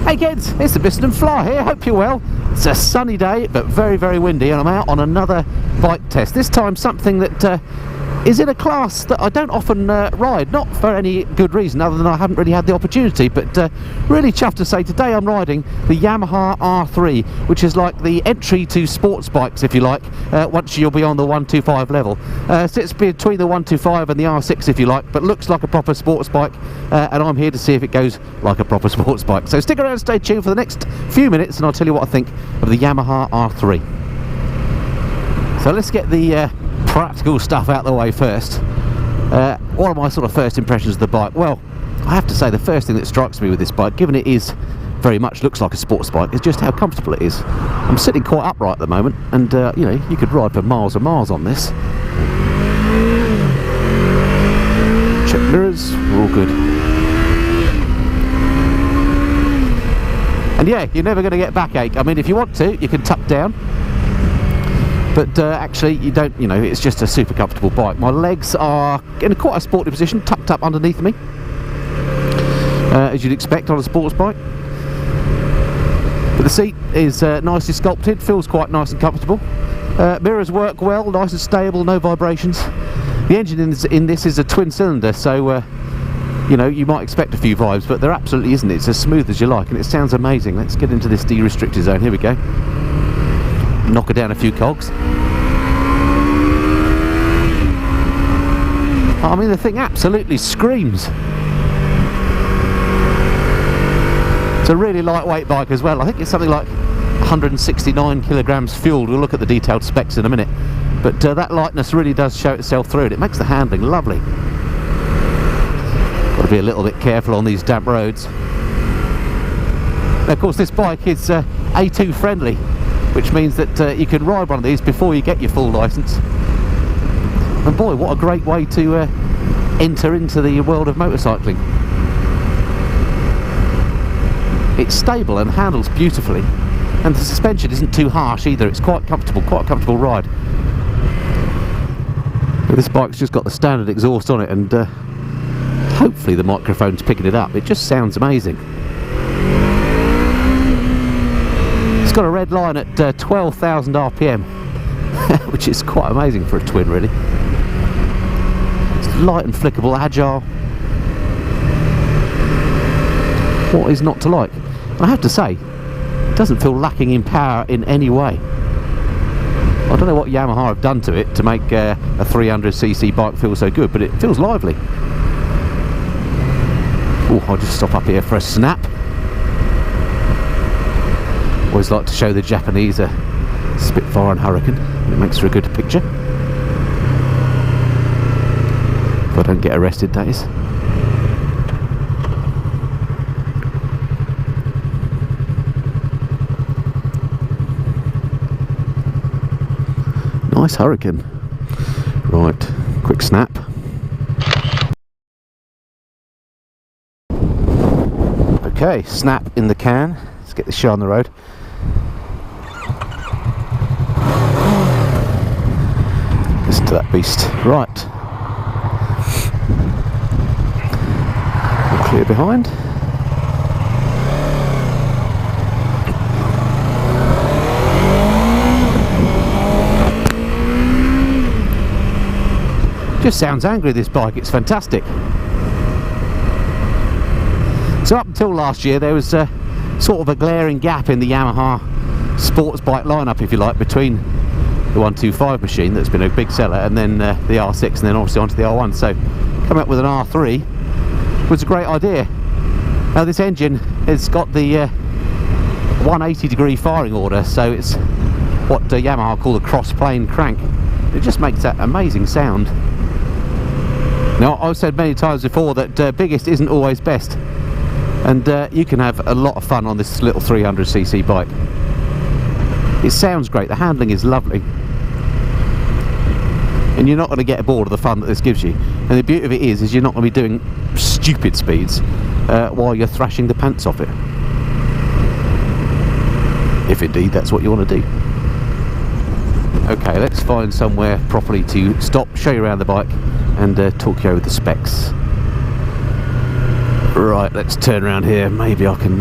Hey kids, it's the Biston Fly here, hope you're well. It's a sunny day but very, very windy, and I'm out on another bike test. This time something that is in a class that I don't often ride, not for any good reason other than I haven't really had the opportunity, but really chuffed to say today I'm riding the Yamaha R3, which is like the entry to sports bikes, if you like, once you'll be on the 125 level. Sits between the 125 and the R6, if you like, but looks like a proper sports bike, and I'm here to see if it goes like a proper sports bike. So stick around, stay tuned for the next few minutes, and I'll tell you what I think of the Yamaha R3. So let's get the practical stuff out the way first. What are my sort of first impressions of the bike? Well, I have to say the first thing that strikes me with this bike, given it is very much looks like a sports bike, is just how comfortable it is. I'm sitting quite upright at the moment, and you know, you could ride for miles and miles on this. Check mirrors, we're all good. And yeah, you're never going to get backache. I mean, if you want to, you can tuck down, but actually you don't, you know, it's just a super comfortable bike. My legs are in quite a sporty position, tucked up underneath me, as you'd expect on a sports bike. But the seat is nicely sculpted, feels quite nice and comfortable. Mirrors work well, nice and stable, no vibrations. The engine in this is a twin cylinder, so you know, you might expect a few vibes, but there absolutely isn't. It's as smooth as you like, and it sounds amazing. Let's get into this de-restricted zone. Here we go. Knock her down a few cogs. I mean, the thing absolutely screams. It's a really lightweight bike as well. I think it's something like 169 kilograms fueled. We'll look at the detailed specs in a minute, but that lightness really does show itself through, and it makes the handling lovely. Got to be a little bit careful on these damp roads. Now, of course, this bike is A2 friendly, which means that you can ride one of these before you get your full licence. And boy, what a great way to enter into the world of motorcycling. It's stable and handles beautifully, and the suspension isn't too harsh either. It's quite comfortable, quite a comfortable ride. But this bike's just got the standard exhaust on it, and hopefully the microphone's picking it up. It just sounds amazing. It's got a red line at 12,000 RPM, which is quite amazing for a twin, really. It's light and flickable, agile. What is not to like? I have to say, it doesn't feel lacking in power in any way. I don't know what Yamaha have done to it to make a 300cc bike feel so good, but it feels lively. Oh, I'll just stop up here for a snap. Always like to show the Japanese a Spitfire and Hurricane. It makes for a good picture. If I don't get arrested, that is. Nice Hurricane. Right, quick snap. Okay, snap in the can. Let's get this show on the road. Listen to that beast. Right. All clear behind. Just sounds angry, this bike. It's fantastic. So up until last year there was sort of a glaring gap in the Yamaha sports bike lineup, if you like, between the 125 machine that's been a big seller and then the R6, and then obviously onto the R1. So coming up with an R3 was a great idea. Now this engine has got the 180 degree firing order, so it's what Yamaha call the cross plane crank. It just makes that amazing sound. Now, I've said many times before that biggest isn't always best, and you can have a lot of fun on this little 300cc bike. It sounds great, the handling is lovely, and you're not going to get bored of the fun that this gives you. And the beauty of it is you're not going to be doing stupid speeds while you're thrashing the pants off it, if indeed that's what you want to do. Okay, let's find somewhere properly to stop, show you around the bike, and talk you over the specs. Right, let's turn around here. Maybe I can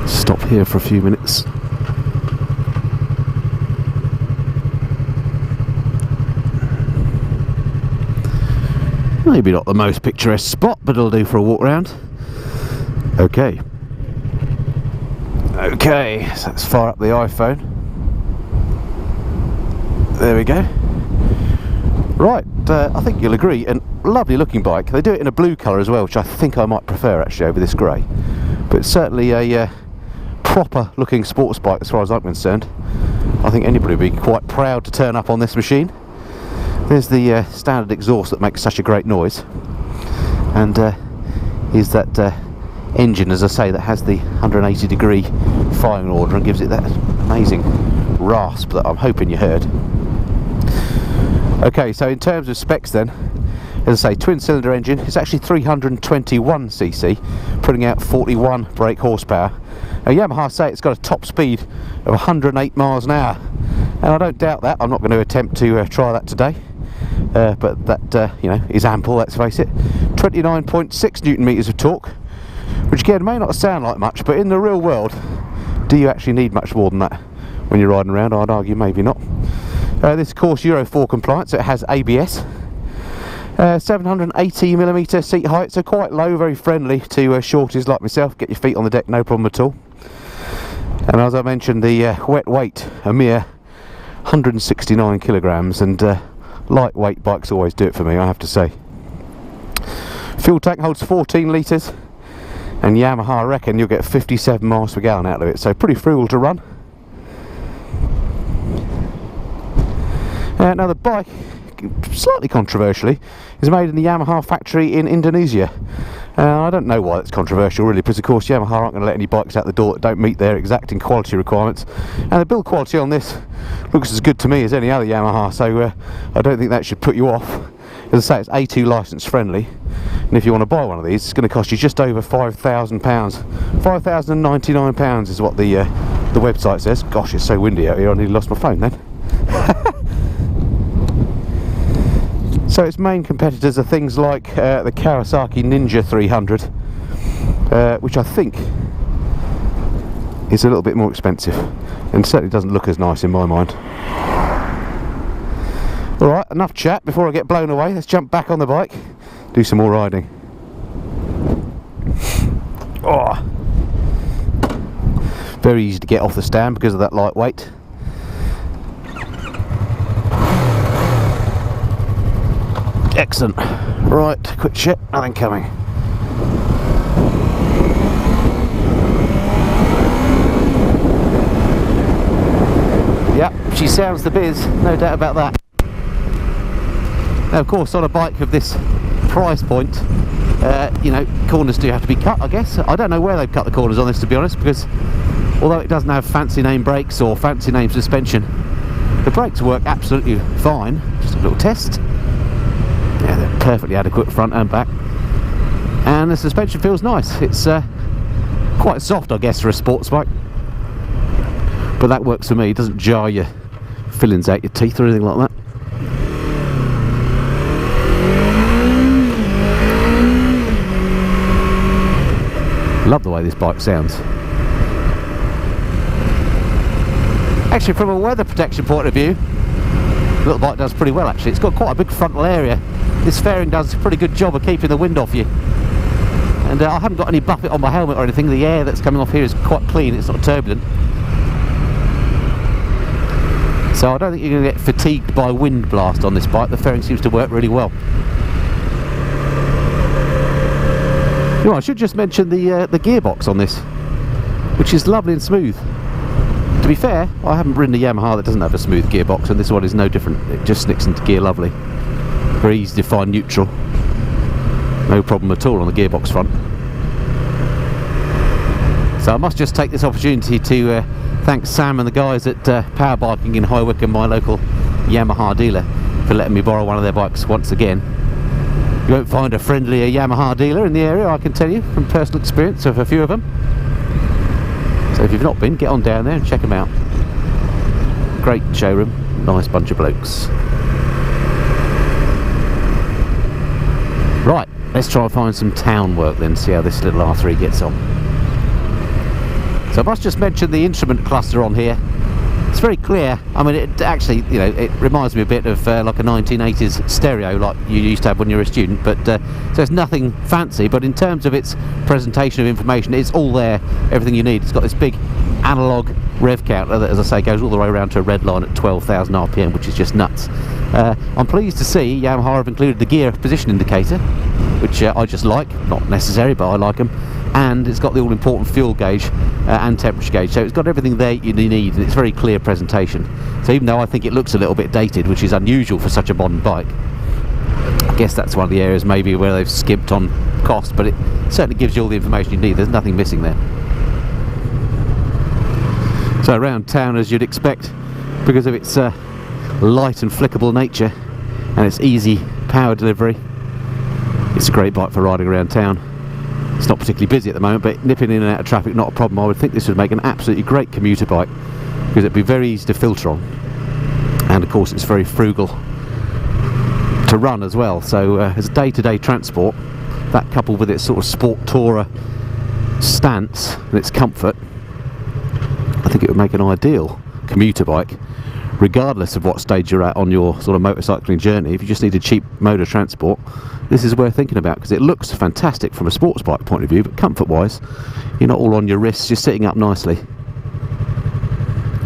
Stop here for a few minutes. Maybe not the most picturesque spot, but it'll do for a walk round. Okay. Okay, so let's fire up the iPhone. There we go. Right, I think you'll agree, and lovely looking bike. They do it in a blue colour as well, which I think I might prefer actually over this grey. But it's certainly a proper looking sports bike as far as I'm concerned. I think anybody would be quite proud to turn up on this machine. There's the standard exhaust that makes such a great noise, and is that engine, as I say, that has the 180-degree firing order and gives it that amazing rasp that I'm hoping you heard. Okay, so in terms of specs then, as I say, twin-cylinder engine. It's actually 321cc, putting out 41 brake horsepower. Now, Yamaha say it's got a top speed of 108 miles an hour, and I don't doubt that. I'm not going to attempt to try that today. But that you know, is ample, let's face it. 29.6 newton meters of torque, which again may not sound like much, but in the real world, do you actually need much more than that when you're riding around? I'd argue maybe not. This, of course, Euro 4 compliant, so it has ABS. 780mm seat height, so quite low, very friendly to shorties like myself. Get your feet on the deck, no problem at all. And as I mentioned, the wet weight, a mere 169 kilograms, and lightweight bikes always do it for me, I have to say. Fuel tank holds 14 litres, and Yamaha, I reckon you'll get 57 miles per gallon out of it, so pretty frugal to run. Now the bike, slightly controversially, is made in the Yamaha factory in Indonesia. I don't know why it's controversial really, because of course Yamaha aren't going to let any bikes out the door that don't meet their exacting quality requirements, and the build quality on this looks as good to me as any other Yamaha, so I don't think that should put you off. As I say, it's A2 licence friendly, and if you want to buy one of these, it's going to cost you just over £5,000. £5,099 is what the website says. Gosh, it's so windy out here, I nearly lost my phone then. So its main competitors are things like the Kawasaki Ninja 300, which I think is a little bit more expensive, and certainly doesn't look as nice in my mind. Alright, enough chat before I get blown away. Let's jump back on the bike, do some more riding. Oh, very easy to get off the stand because of that lightweight. Excellent. Right, quick check, nothing coming. Yep, she sounds the biz, no doubt about that. Now, of course, on a bike of this price point, you know, corners do have to be cut, I guess. I don't know where they've cut the corners on this, to be honest, because although it doesn't have fancy name brakes or fancy name suspension, the brakes work absolutely fine. Just a little test. Yeah, they're perfectly adequate front and back, and the suspension feels nice. It's quite soft, I guess, for a sports bike, but that works for me. It doesn't jar your fillings out your teeth or anything like that. Love the way this bike sounds. Actually, from a weather protection point of view, the little bike does pretty well actually. It's got quite a big frontal area. This fairing does a pretty good job of keeping the wind off you. And I haven't got any buffet on my helmet or anything. The air that's coming off here is quite clean, it's not turbulent. So I don't think you're going to get fatigued by wind blast on this bike. The fairing seems to work really well. You know, I should just mention the gearbox on this, which is lovely and smooth. To be fair, I haven't ridden a Yamaha that doesn't have a smooth gearbox, and this one is no different. It just snicks into gear lovely. Very easy to find neutral. No problem at all on the gearbox front. So I must just take this opportunity to thank Sam and the guys at Powerbiking in High Wycombe, my local Yamaha dealer, for letting me borrow one of their bikes once again. You won't find a friendlier Yamaha dealer in the area, I can tell you, from personal experience of a few of them. So if you've not been, get on down there and check them out. Great showroom, nice bunch of blokes. Right, let's try and find some town work then, see how this little R3 gets on. So I must just mention the instrument cluster on here. It's very clear. I mean, it actually, you know, it reminds me a bit of like a 1980s stereo like you used to have when you were a student, but so it's nothing fancy, but in terms of its presentation of information, it's all there, everything you need. It's got this big analog rev counter that, as I say, goes all the way around to a red line at 12,000 RPM, which is just nuts. I'm pleased to see Yamaha have included the gear position indicator, which I just like, not necessary, but I like them. And it's got the all-important fuel gauge and temperature gauge, so it's got everything there you need, and it's very clear presentation. So even though I think it looks a little bit dated, which is unusual for such a modern bike, I guess that's one of the areas maybe where they've skimped on cost, but it certainly gives you all the information you need. There's nothing missing there. So around town, as you'd expect, because of its light and flickable nature and its easy power delivery, it's a great bike for riding around town. It's not particularly busy at the moment, but nipping in and out of traffic, not a problem. I would think this would make an absolutely great commuter bike, because it'd be very easy to filter on, and of course it's very frugal to run as well. So as a day-to-day transport, that coupled with its sort of sport tourer stance and its comfort, I think it would make an ideal commuter bike, regardless of what stage you're at on your sort of motorcycling journey. If you just need a cheap mode of transport, this is worth thinking about, because it looks fantastic from a sports bike point of view, but comfort wise, you're not all on your wrists, you're sitting up nicely.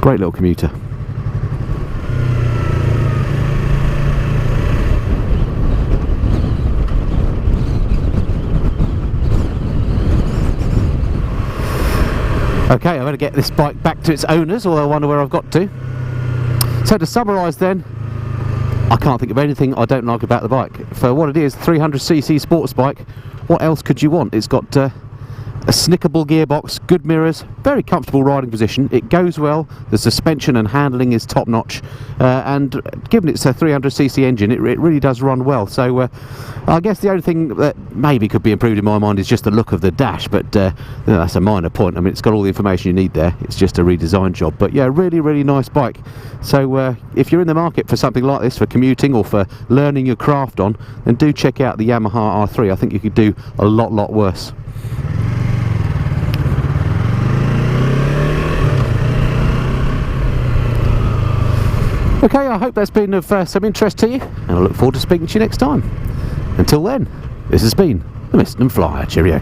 Great little commuter. Okay, I'm going to get this bike back to its owners, although I wonder where I've got to. So to summarise then, I can't think of anything I don't like about the bike. For what it is, 300cc sports bike, what else could you want? It's got a snickable gearbox, good mirrors, very comfortable riding position, it goes well, the suspension and handling is top notch, and given it's a 300cc engine, it really does run well. So I guess the only thing that maybe could be improved in my mind is just the look of the dash, but that's a minor point. I mean, it's got all the information you need there, it's just a redesign job. But yeah, really nice bike. So if you're in the market for something like this for commuting or for learning your craft on, then do check out the Yamaha R3. I think you could do a lot worse. Okay, I hope that's been of some interest to you, and I look forward to speaking to you next time. Until then, this has been the Mr. and Flyer. Cheerio.